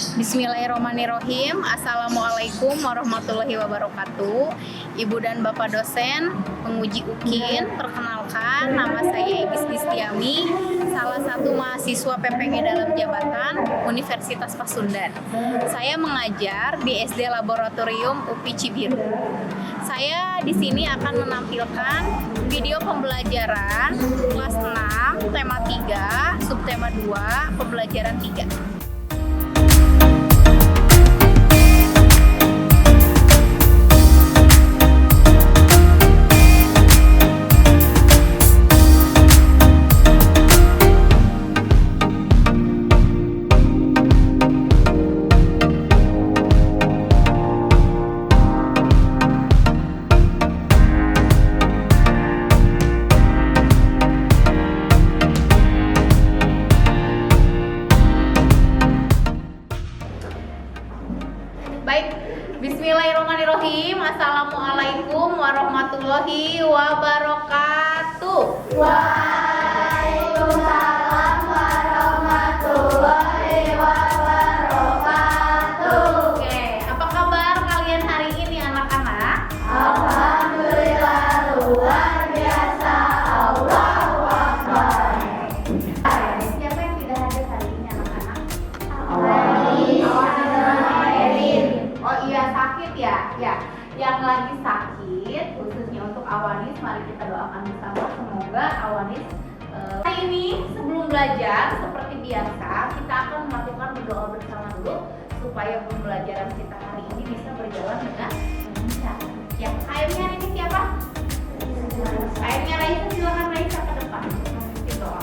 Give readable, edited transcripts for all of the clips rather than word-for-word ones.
Bismillahirrahmanirrahim. Assalamualaikum warahmatullahi wabarakatuh. Ibu dan Bapak dosen, penguji UKIN, perkenalkan nama saya Egis Distiami, salah satu mahasiswa PPG dalam jabatan Universitas Pasundan. Saya mengajar di SD Laboratorium UPI Cibiru. Saya di sini akan menampilkan video pembelajaran kelas 6, tema 3, subtema 2, pembelajaran 3. Baik, bismillahirrahmanirrahim. Assalamualaikum warahmatullahi wabarakatuh. Waalaikumsalam warahmatullahi wabarakatuh. Oke, apa kabar kalian hari ini anak-anak? Alhamdulillah luar biasa. Allahu Akbar. Siapa yang tidak hadir hari ini anak-anak? Oh iya, sakit ya? Ya, yang lagi sakit, khususnya untuk Awanis, mari kita doakan bersama. Semoga Awanis hari ini sebelum belajar, seperti biasa, kita akan melakukan berdoa bersama dulu supaya pembelajaran kita hari ini bisa berjalan dengan lancar. Ya, akhirnya ini siapa? Akhirnya Raisa, silakan Raisa ke depan memimpin doa.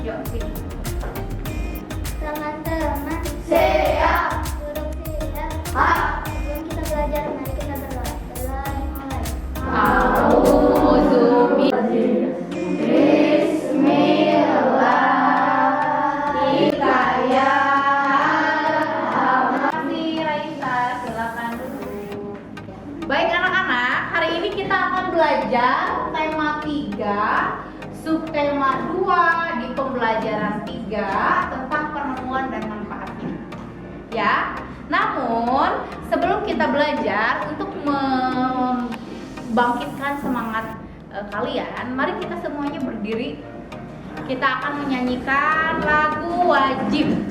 Yuk, sini. Teman-teman, Siap. duduk siap. Sebelum kita belajar, mari kita berdoa. Baik anak-anak, hari ini kita akan belajar tema 3, subtema 2 di pembelajaran 3 tentang penemuan dan manfaatnya. Ya, namun sebelum kita belajar, untuk membangkitkan semangat kalian, mari kita semuanya berdiri. Kita akan menyanyikan lagu wajib.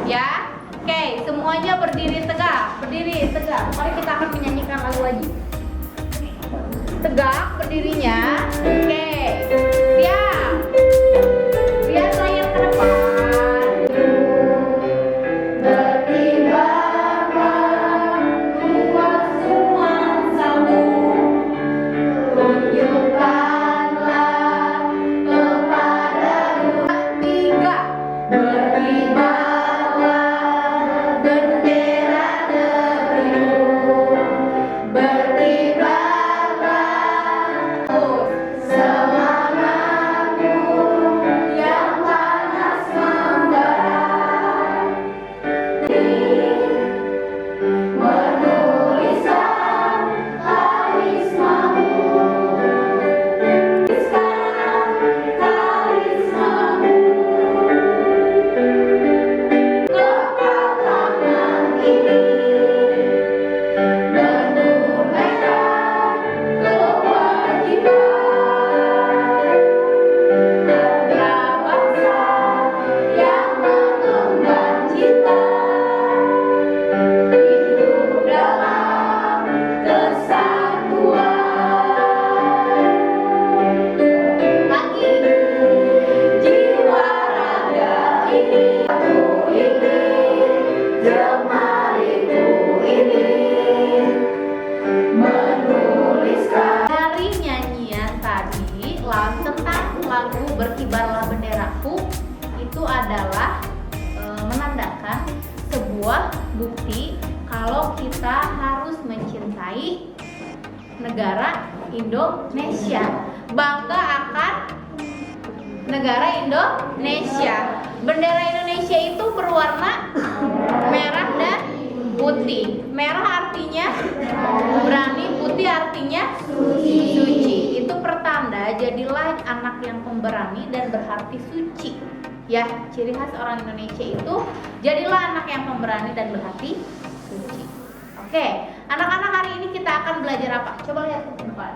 Ya. Oke, semuanya berdiri tegak. Berdiri tegak. Mari kita akan menyanyikan lagu wajib. Tegak berdirinya. Oke. Siap. Lihat layar ke depan. Dari nyanyian tadi tentang lagu Berkibarlah Benderaku, itu adalah menandakan sebuah bukti kalau kita harus mencintai negara Indonesia, bangga akan negara Indonesia. Bendera Indonesia itu berwarna merah dan putih. Merah artinya berani, putih artinya suci. Itu pertanda jadilah anak yang pemberani dan berhati suci. Ya, ciri khas orang Indonesia itu jadilah anak yang pemberani dan berhati suci. Oke, anak-anak, hari ini kita akan belajar apa? Coba lihat ke depan.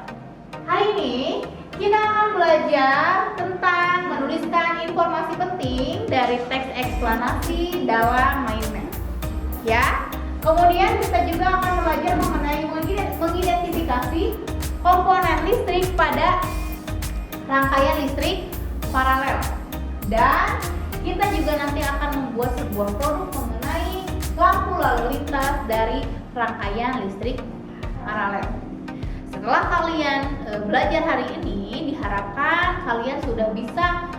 Hari ini kita akan belajar tentang menuliskan informasi penting dari teks eksplanasi dalam mainan. Ya. Kemudian kita juga akan belajar mengenai mengidentifikasi komponen listrik pada rangkaian listrik paralel. Dan kita juga nanti akan membuat sebuah produk mengenai lampu lalu lintas dari rangkaian listrik paralel. Setelah kalian belajar hari ini, diharapkan kalian sudah bisa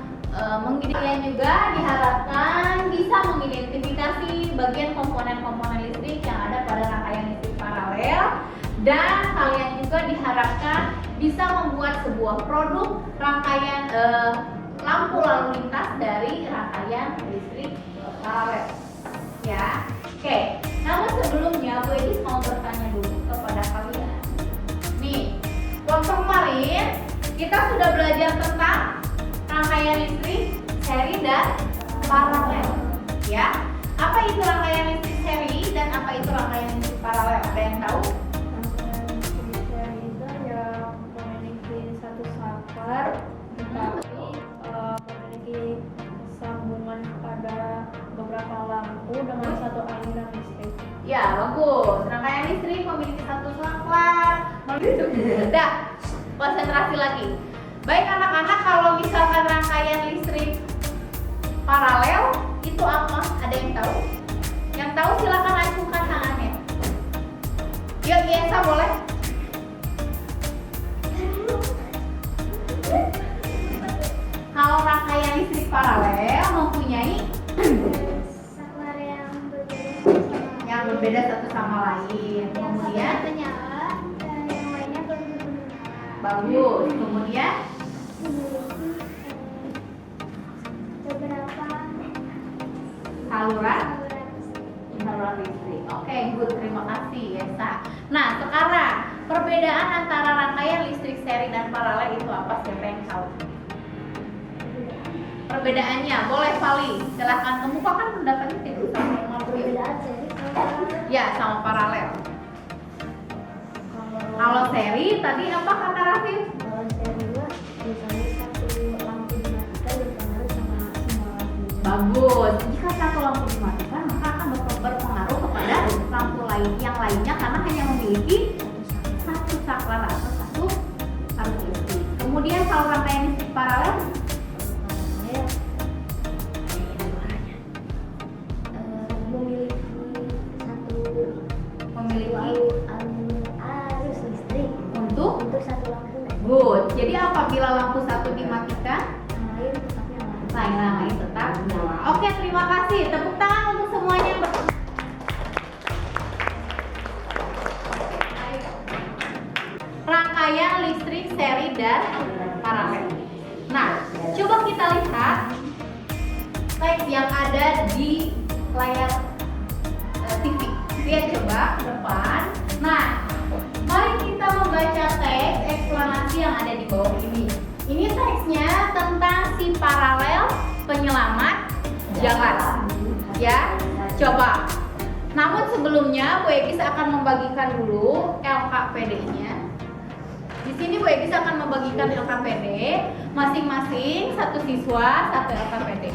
juga diharapkan bisa mengidentifikasi bagian komponen-komponen listrik yang ada pada rangkaian listrik paralel, dan kalian juga diharapkan bisa membuat sebuah produk rangkaian lampu lalu lintas dari rangkaian listrik paralel. Ya, oke. Namun sebelumnya, Bu Edis mau bertanya dulu kepada kalian. Nih, waktu kemarin kita sudah belajar tentang rangkaian listrik seri dan paralel. Ya, apa itu rangkaian listrik seri dan apa itu rangkaian listrik paralel? Ada yang tahu? Seri itu yang memiliki satu saklar, tetapi memiliki sambungan pada beberapa lampu dengan satu aliran listrik. Ya, bagus. Rangkaian listrik memiliki satu saklar. Udah, konsentrasi lagi. Baik anak-anak, kalau misalkan rangkaian listrik paralel itu apa? Ada yang tahu? Yang tahu silakan acungkan tangannya. Yuk, Yesa boleh. Kalau rangkaian listrik paralel mempunyai Saklar yang berbeda satu sama lain. Kemudian menyala dan yang lainnya belum menyala. bagus. Kemudian Beberapa saluran saluran listrik. Oke, good. Terima kasih, Yesa. Nah, sekarang perbedaan antara rangkaian listrik seri dan paralel itu apa? Siapa yang tahu? Perbedaannya, boleh Vali. Silahkan kemukakan pendapatnya tidak usah ngomong. perbedaan seri sama Ya, sama paralel. Kalau seri tadi apa kata Rafif? kalau seri mah misalnya satu lampu dimatikan berpengaruh sama semua lampu. Bagus. Jika satu lampu dimatikan, maka akan berpengaruh kepada lampu lain yang lainnya karena hanya memiliki satu saklar atau satu arus listrik. Kemudian kalau rangkaian listrik paralel, memiliki arus listrik untuk untuk satu lampu. good. Jadi apabila lampu satu dimatikan, Yang lain tetap nyala. lain tetap nyala. Oke, terima kasih. Tepuk tangan untuk semuanya yang rangkaian listrik seri dan paralel. Nah, coba kita lihat teks yang ada di layar TV. Lihat coba ke depan. Nah, mari kita membaca teks eksplanasi yang ada di bawah ini. Ini teksnya tentang si paralel penyelamat jalan. Ya, coba. Namun sebelumnya Bu Egis akan membagikan dulu LKPD-nya. Di sini Bu Egis akan membagikan LKPD masing-masing satu siswa satu LKPD.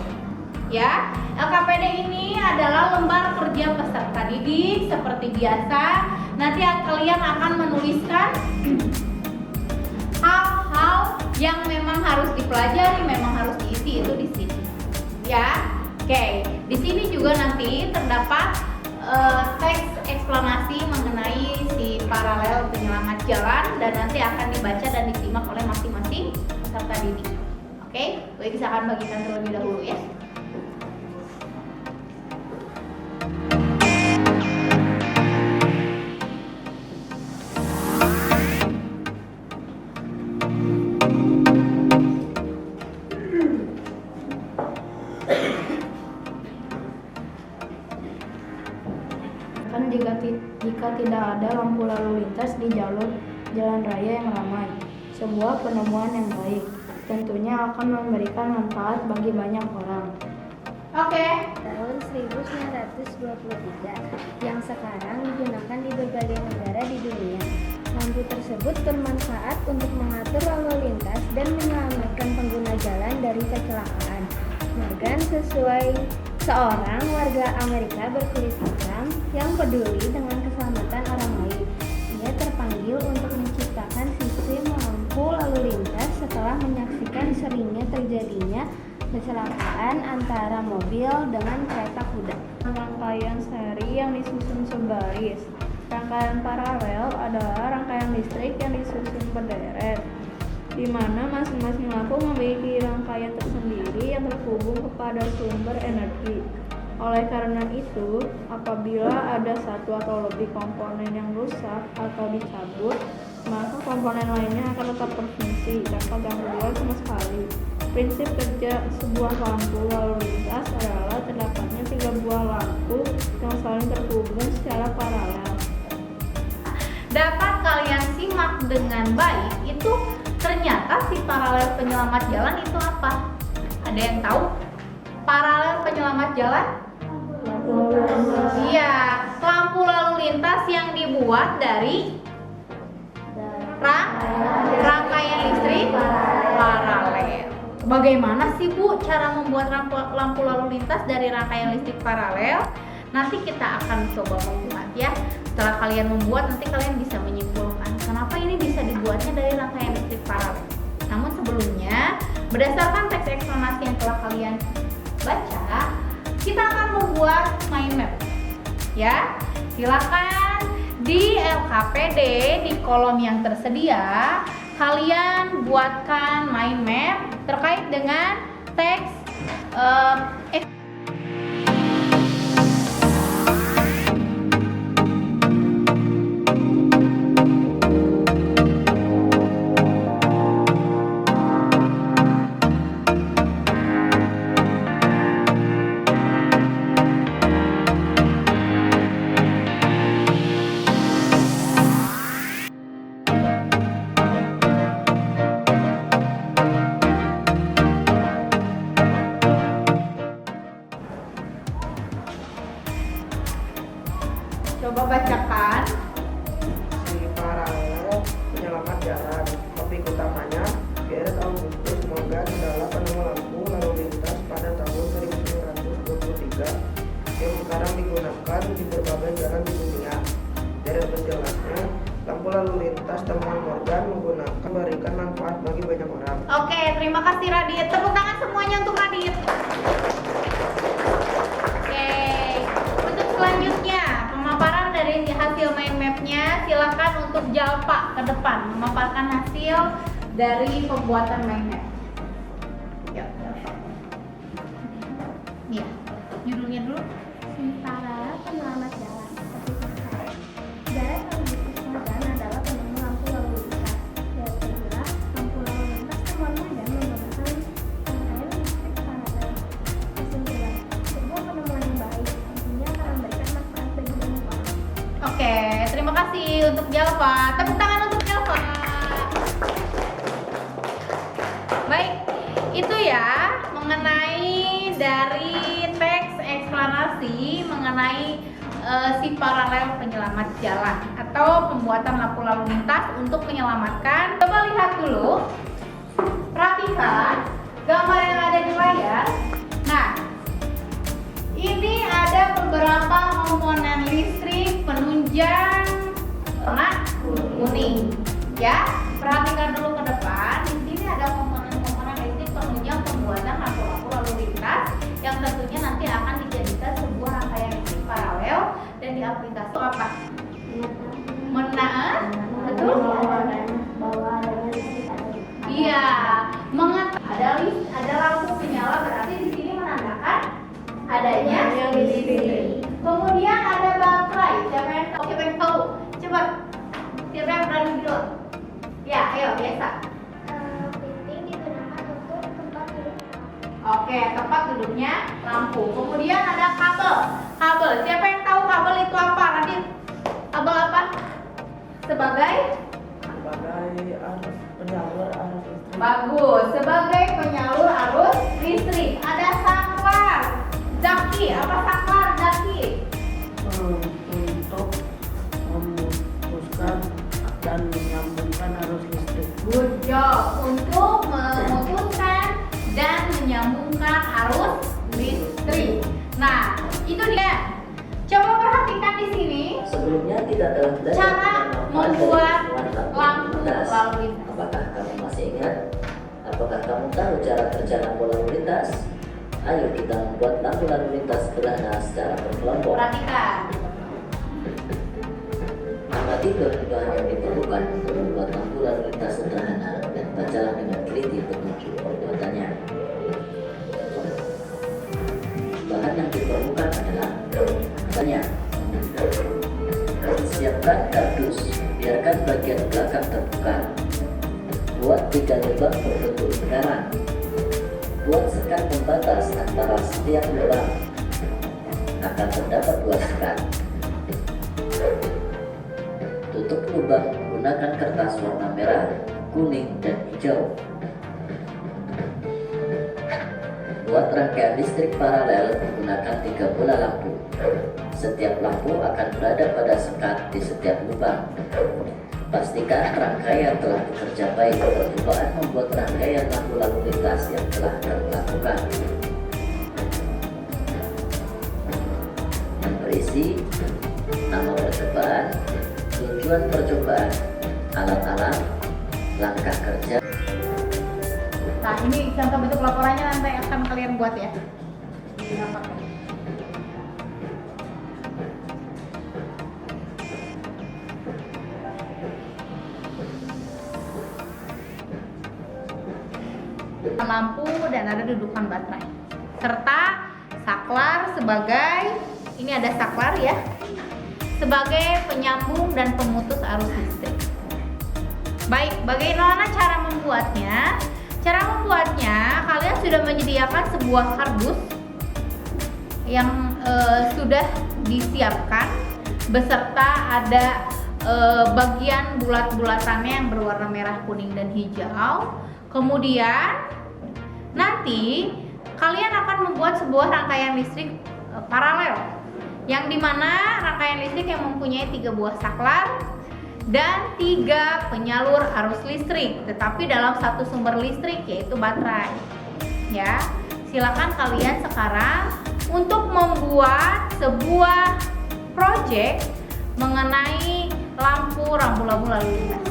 Ya, LKPD ini adalah lembar kerja peserta didik seperti biasa. Nanti kalian akan menuliskan hal-hal yang memang harus dipelajari, memang harus diisi itu di sini. Ya, oke. Di sini juga nanti terdapat teks eksplanasi mengenai si paralel penyelamat jalan dan nanti akan dibaca dan disimak oleh masing-masing peserta didik. Oke, Bu Egis akan bagikan terlebih dahulu ya. Jika tidak ada lampu lalu lintas di jalur jalan raya yang ramai, sebuah penemuan yang baik tentunya akan memberikan manfaat bagi banyak orang. Oke. tahun 1923 yang sekarang digunakan di berbagai negara di dunia. Lampu tersebut bermanfaat untuk mengatur lalu lintas dan menyelamatkan pengguna jalan dari kecelakaan. Morgan seorang warga Amerika berkulit hitam yang peduli dengan keselamatan orang lain. Ia terpanggil untuk menciptakan sistem lampu lalu lintas setelah menyaksikan seringnya terjadinya kecelakaan antara mobil dengan kereta kuda. Rangkaian seri yang disusun sebaris. Rangkaian paralel adalah rangkaian listrik yang disusun berderet, di mana masing-masing lampu memiliki rangkaian tersendiri yang terhubung kepada sumber energi. Oleh karena itu, apabila ada satu atau lebih komponen yang rusak atau dicabut, maka komponen lainnya akan tetap berfungsi tanpa gangguan sama sekali. Prinsip kerja sebuah lampu lalu lintas adalah terdapatnya 3 buah lampu yang saling terhubung secara paralel. Dapat kalian simak dengan baik, itu ternyata si paralel penyelamat jalan itu apa? Ada yang tahu? Paralel penyelamat jalan? Iya, lampu lalu lintas yang dibuat dari rangkaian listrik paralel. Bagaimana sih Bu cara membuat lampu lalu lintas dari rangkaian listrik paralel? Nanti kita akan coba membuat ya. Setelah kalian membuat, nanti kalian bisa menyimpulkan kenapa ini bisa dibuatnya dari rangkaian listrik paralel. Namun sebelumnya, berdasarkan teks eksplanasi yang telah kalian baca, kita akan membuat mind map. Ya, silakan di LKPD di kolom yang tersedia kalian buatkan mind map terkait dengan teks coba bacakan. Si paralel penyelamat jalan. Topik utamanya, Gareth Augustus Morgan adalah penemu lampu lalu lintas pada tahun 1923 yang sekarang digunakan di berbagai jalan di dunia. Gareth menjelaskan, lampu lalu lintas temuan Morgan memberikan manfaat bagi banyak orang. Oke, terima kasih Radit. Tepuk tangan semuanya untuk Radit. Oke, untuk selanjutnya pemaparan dari hasil mind mapnya, silakan untuk Jalpa ke depan memaparkan hasil dari pembuatan mind map. Ya, iya. Judulnya dulu. Paralel penyelamat jalan. Gareth Augustus Morgan adalah penemu lampu lalu lintas. Dia bergerak lampu lalu lintas temuan Morgan menggunakan rangkaian listrik paralel. Kesimpulan, sebuah penemuan yang baik tentunya akan memberikan manfaat bagi banyak orang. Oke, terima kasih untuk Jalpa. Tepuk tangan untuk Jalpa. Baik, itu ya mengenai dari teks eksplanasi mengenai si paralel penyelamat jalan atau pembuatan lampu lalu lintas untuk menyelamatkan. Coba lihat dulu, perhatikan gambar yang ada di layar. Nah, ini ada beberapa komponen listrik penunjang warna kuning. Ya, perhatikan dulu ke depan. Di sini ada komponen-komponen listrik penunjang pembuatan lampu-lampu lalu lintas yang tentunya nanti akan dijadikan sebuah rangkaian listrik paralel dan diaplikasi apa? Betul? Bahwa adanya listrik Iya, ada lampu menyala berarti di sini menandakan adanya listrik. Kemudian ada baterai. Siapa yang tahu? Coba. Siapa yang berani dulu? Ya, ayo biasa. penting digunakan untuk tempat duduk. Oke, tempat duduknya lampu. Kemudian ada kabel. Kabel. Siapa yang tahu kabel itu apa? Radit. Kabel apa? Sebagai penyalur arus listrik. bagus. Sebagai penyalur arus listrik. Ada saklar. Zaki, apa saklar Zaki? Untuk memutuskan dan menyambungkan arus listrik. Good job. Untuk memutuskan dan menyambungkan arus listrik. Nah, itu dia. Coba perhatikan di sini Sebelumnya kita telah belajar cara tentang membuat manfaat lampu lintas. lalu lintas. Apakah kamu masih ingat? Apakah kamu tahu cara kerja lampu lalu lintas? Ayo kita membuat lampu lalu lintas sederhana secara berkelompok. Perhatikan. Amati bahan-bahan yang diperlukan untuk membuat lampu lalu lintas sederhana dan bacalah dengan teliti petunjuk pembuatannya. Bahan yang diperlukan adalah banyak. Siapkan kardus, biarkan bagian belakang terbuka. Buat 3 lubang berbentuk lingkaran. Buat sekat pembatas antara setiap lubang. Akan terdapat 2 sekat. Tutup lubang menggunakan kertas warna merah, kuning, dan hijau. Buat rangkaian listrik paralel menggunakan 3 bola lampu. Setiap lampu akan berada pada sekat di setiap lubang. Pastikan rangkaian telah bekerja baik. Percobaan membuat rangkaian lampu lalu lintas yang telah kamu lakukan. Yang berisi nama percobaan, tujuan percobaan, alat-alat, langkah kerja. Nah, ini contoh bentuk laporannya nanti akan kalian buat ya. Kenapa? Lampu dan ada dudukan baterai serta saklar sebagai, ini ada saklar ya, sebagai penyambung dan pemutus arus listrik. Baik, bagaimana cara membuatnya? Cara membuatnya, kalian sudah menyediakan sebuah kardus yang sudah disiapkan beserta ada bagian bulat-bulatannya yang berwarna merah, kuning, dan hijau. Kemudian nanti kalian akan membuat sebuah rangkaian listrik paralel yang dimana rangkaian listrik yang mempunyai 3 buah saklar dan 3 penyalur arus listrik, tetapi dalam satu sumber listrik yaitu baterai. Ya, silakan kalian sekarang untuk membuat sebuah proyek mengenai lampu-lampu lalu lintas.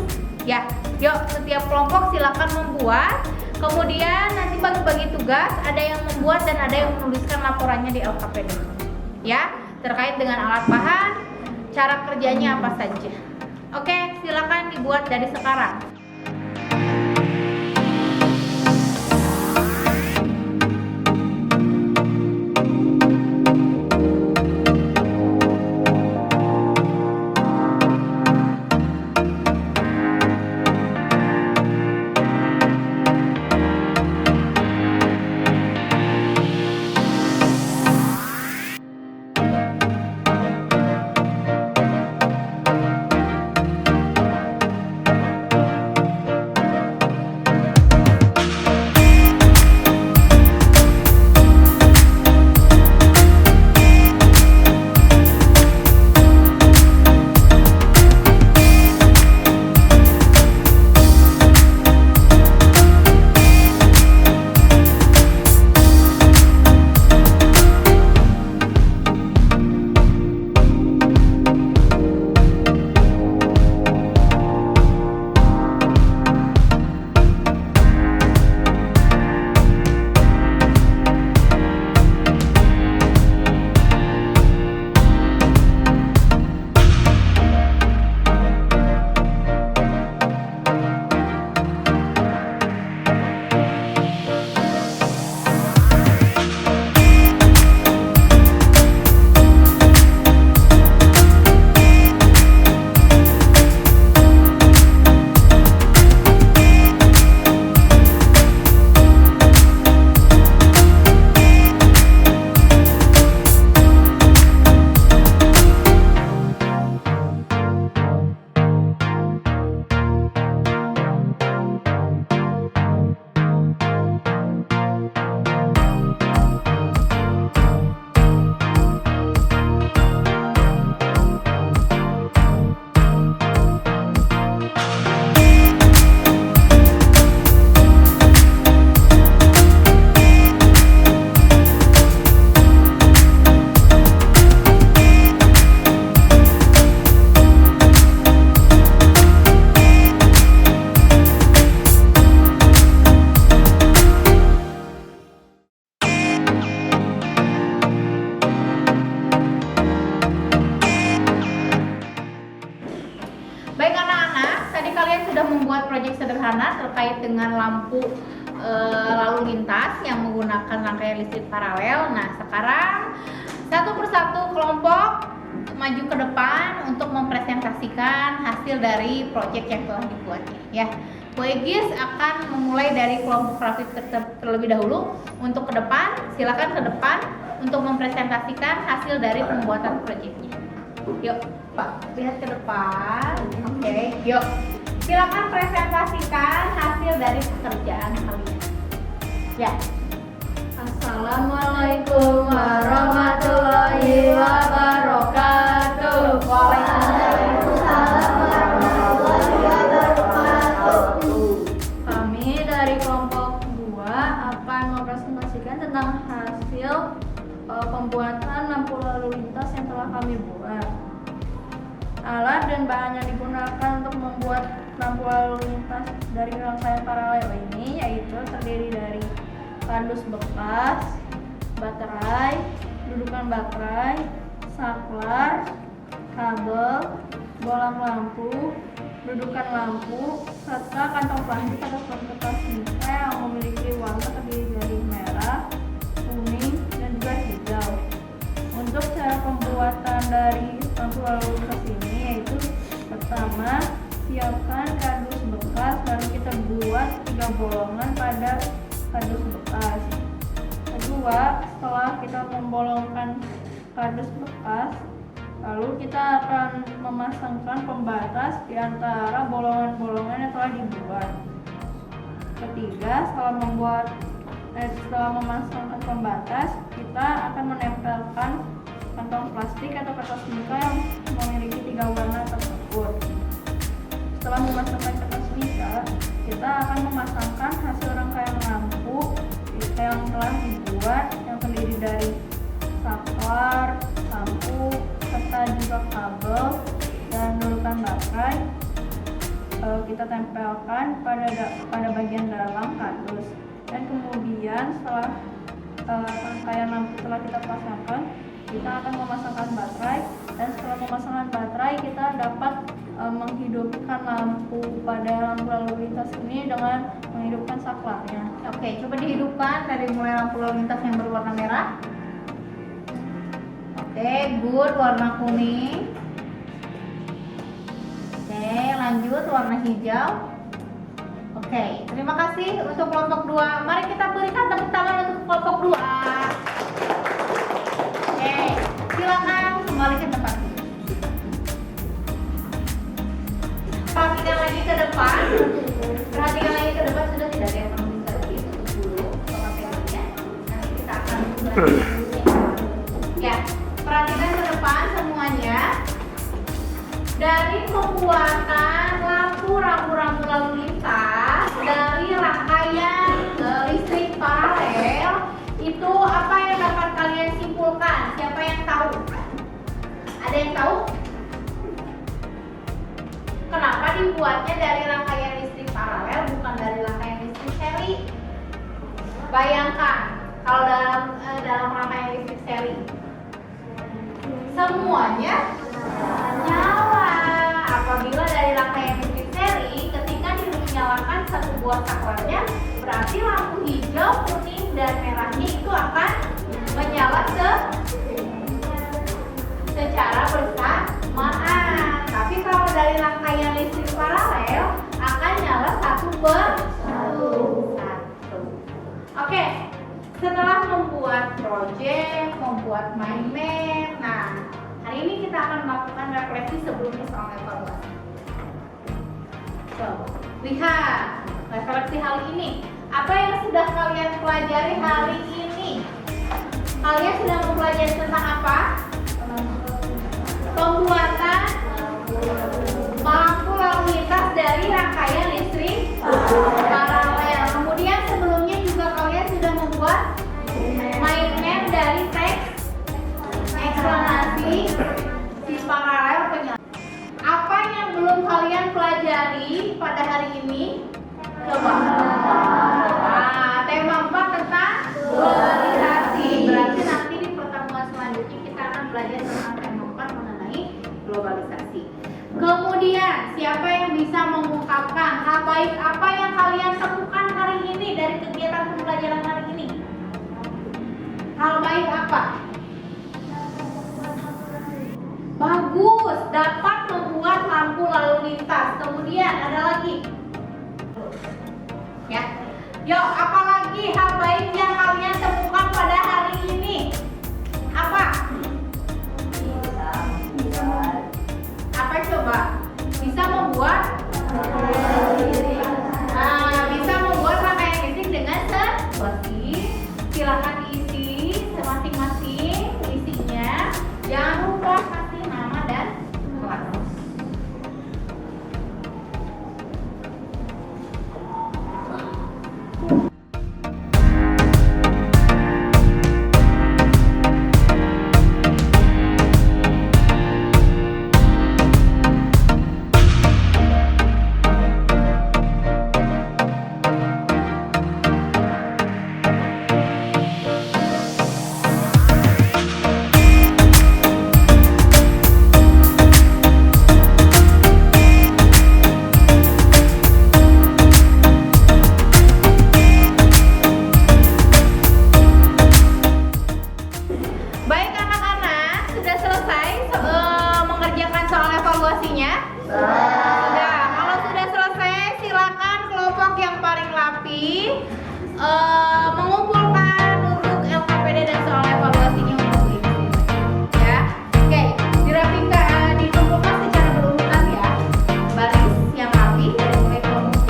Ya, yuk setiap kelompok silakan membuat. Kemudian nanti bagi-bagi tugas, ada yang membuat dan ada yang menuliskan laporannya di LKPD. Ya, terkait dengan alat bahan, cara kerjanya apa saja. Oke, silakan dibuat dari sekarang. anak-anak, tadi kalian sudah membuat proyek sederhana terkait dengan lampu lalu lintas yang menggunakan rangkaian listrik paralel. Nah, sekarang satu persatu kelompok maju ke depan untuk mempresentasikan hasil dari proyek yang telah dibuatnya. Ya, Bu Egis akan memulai dari kelompok Rafif terlebih dahulu. Untuk ke depan, silakan ke depan untuk mempresentasikan hasil dari pembuatan proyeknya. Yuk, Pak, lihat ke depan. Oke, yuk. Silakan presentasikan hasil dari pekerjaan kalian. Ya. Assalamualaikum warahmatullahi wabarakatuh. Waalaikumsalam warahmatullahi wabarakatuh. Kami dari kelompok 2 akan mempresentasikan tentang hasil pembuatan lampu lalu lintas yang telah kami buat. Alat dan bahan yang digunakan untuk membuat lampu lalu lintas dari rangkaian paralel ini yaitu terdiri dari kardus bekas, baterai, dudukan baterai, saklar, kabel, bolam lampu, dudukan lampu, serta kantong plastik atau kertas mica yang memiliki warna terdiri dari merah, kuning, dan juga hijau. Untuk cara pembuatan dari lampu lalu lintas ini yaitu pertama, siapkan kardus bekas, lalu kita buat 3 bolongan pada kardus bekas. Kedua, setelah kita membolongkan kardus bekas, lalu kita akan memasangkan pembatas di antara bolongan-bolongan yang telah dibuat. Ketiga, setelah memasangkan pembatas, kita akan menempelkan kantong plastik atau kertas mica yang memiliki 3 warna tersebut. Setelah memasangkan kertas mica, kita akan memasangkan hasil rangkaian lampu yang telah dibuat yang terdiri dari saklar, lampu, serta juga kabel dan dudukan baterai. Kita tempelkan pada bagian dalam kardus, dan kemudian setelah rangkaian lampu telah kita pasangkan, kita akan memasangkan baterai, dan setelah memasangkan baterai kita dapat menghidupkan lampu pada lampu lalu lintas ini dengan menghidupkan saklarnya. Oke, coba dihidupkan dari mulai lampu lalu lintas yang berwarna merah. Oke, good, warna kuning. Oke, lanjut warna hijau. Oke, terima kasih untuk kelompok 2. Mari kita berikan tepuk tangan untuk kelompok 2. Oke, silakan kembali ke tempat. Perhatikan lagi ke depan. Perhatikan lagi ke depan, sudah tidak ada yang perlu bisa ditutup dulu materinya. Nanti kita akan mulai. Ya, perhatikan ke depan semuanya. Dari pembuatan lampu rambu-rambu lalu lintas dari rangkaian listrik paralel, itu apa yang dapat kalian simpulkan? Siapa yang tahu? Ada yang tahu? Kenapa dibuatnya dari rangkaian listrik paralel bukan dari rangkaian listrik seri? Bayangkan kalau dalam rangkaian listrik seri semuanya nyala. Apabila dari rangkaian listrik seri, ketika dinyalakan satu buah saklarnya, berarti lampu hijau, kuning, dan merahnya itu akan menyala secara bersamaan. Tapi kalau dari rangkaian listrik paralel akan nyala satu persatu. Oke, setelah membuat proyek, membuat mind map, nah hari ini kita akan melakukan refleksi sebelumnya soal evaluasi. So, lihat refleksi hari ini. Apa yang sudah kalian pelajari hari ini? Kalian sudah mempelajari tentang apa? Pembuatan lampu lalu lintas dari rangkaian listrik paralel. Kemudian sebelumnya juga kalian sudah membuat mind map dari teks eksplanasi si paralel penyala. Apa yang belum kalian pelajari pada hari ini? Coba. Nah, tema 4 tentang globalisasi. Berarti nanti di pertemuan selanjutnya kita akan belajar tentang tema 4 mengenai globalisasi. Kemudian, siapa yang bisa mengungkapkan hal baik apa yang kalian temukan hari ini dari kegiatan pembelajaran hari ini? Hal baik apa? Bagus, dapat membuat lampu lalu lintas. Kemudian ada lagi. Ya. Yuk, apalagi hal baik yang kalian temukan pada hari ini? Apa? Apa coba? Bisa membuat bisa membuat rangkaian listrik dengan seperti. Silakan diisi masing-masing isinya. Jangan lupa kasih nama dan kelas. Baik anak-anak, sudah selesai mengerjakan soal evaluasinya? Sudah. Kalau sudah selesai, silakan kelompok yang paling rapi mengumpulkan untuk LKPD dan soal evaluasinya untuk ini. Ya, oke. Dirapikan, dikumpulkan secara berurutan ya. Baris yang rapi dari mulai kelompok.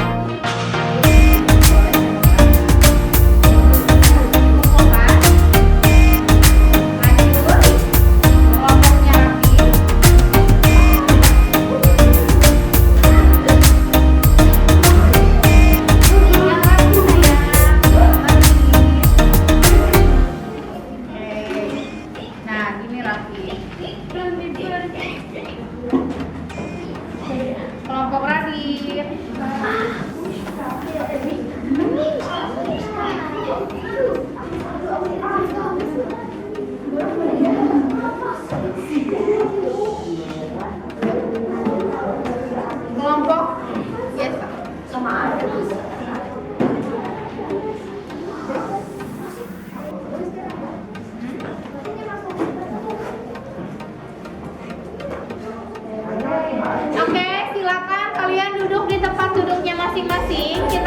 Kumpulkan. Kelompoknya rapi. Yang rapi sayang. Nah, gini rapi. Kelompok Radit. Kelompok Yesa. Oke, silakan kalian duduk di tempat duduknya masing-masing. Kita